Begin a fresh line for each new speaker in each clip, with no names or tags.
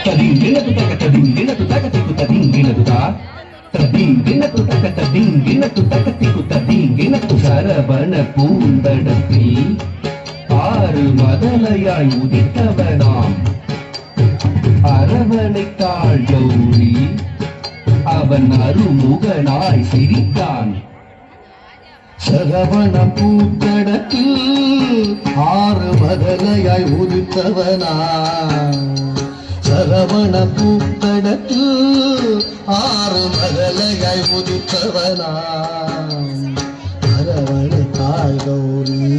Tadingina tu taka tadingina tu taka tiku tadingina tu ta tadingina tu taka tadingina tu taka tiku tadingina tu Saravana பூந்தடத்தில் ஆறு மதலையாய் உதித்தவனாம் அரவணைத்தாள் கௌரி அவன் அருமுகனாய் சிரித்தான் சரவண பூந்தடத்தில் ஆறு மதலையாய் உதித்தவனா சரவண பூத்தடத்தில் ஆறு மதலையாய் உதித்தவனா அரவணைத்தாள் கௌரி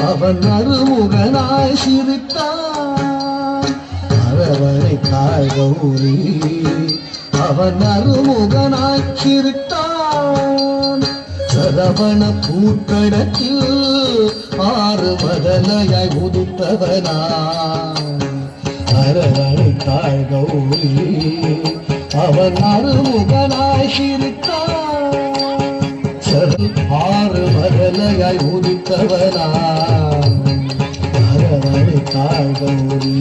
அவன் அருமுகனாய் சிரித்தான் அரவணைத்தாள் கௌரி அவன் அருமுகனாய் சிரித்தான் சரவண பூத்தடத்தில் ஆறு மதலையாய் உதித்தவனா அரவணைத்தாள் கௌரி அவன் அருமுகனாய் சிரித்தான் ஆறு மதலையாய் உதித்தவனா அரவணைத்தாள் கௌரி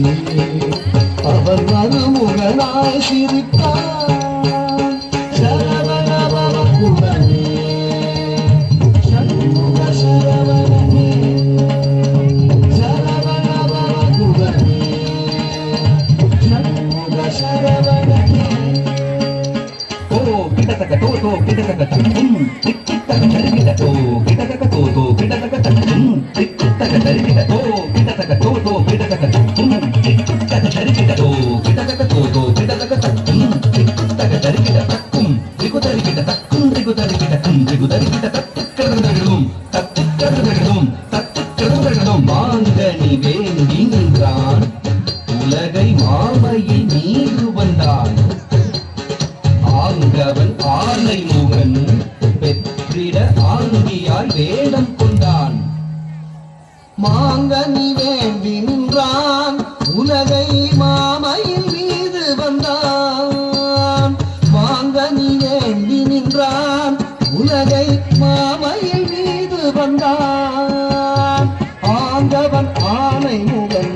அவன் அருமுகனாய் சிரித்தான் சரவண பவகுமனே சண்முக சரவணனே மாங்கனி வேண்டி நின்றான் உலகை மாமையில் மீது வந்தான் ஆங்கவன் ஆலை முகன் பெற்றிட ஆங்கியாய் வேடம் கொண்டான் மாங்கனி வேண்டி நின்றான் உலகை மாமையில் மீது வந்தான் மாங்கனி வேண்டி நின்றான் உலகை மாமையில் மீது வந்தான் ஆங்கவன் ஆனை முகன்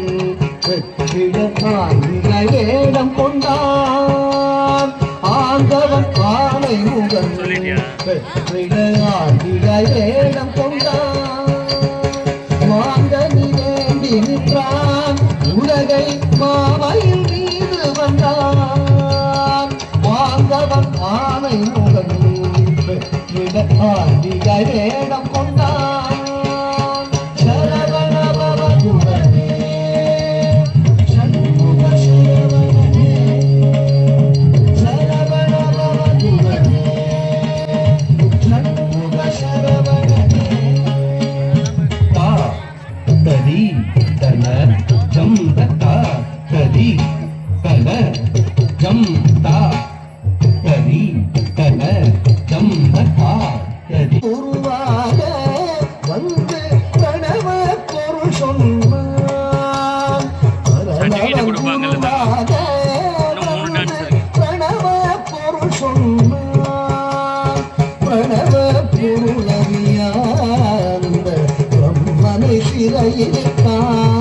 பெற்றிட ஆங்கியாய் வேடம் கொண்டான் ஆங்கவன் ஆனை முகன் பெற்றிட ஆங்கியாய் வேடம் கொண்டான் மாங்கனி வேண்டி நின்றான் உலகை மாமையில் மீது வந்தான் ஆங்கவன் ஆனை முகன் பெற்றிட ஆங்கியாய் வேடம் கொண்டான் சரவண பவகுமனே சண்முக சரவணனே சரவண பவகுமனே சண்முக சரவணனே தா ததி தன ஜம் தா ததி தன ஜம் தா ததி தன ஜம் தா ததி உருவாக வந்து பிரணவ பொருள் சொன்னான் பிரணவ பொருள் சொன்னான் பிரணவ பொருள் அறியாந்த பிரம்மனை சிறையிட்டான்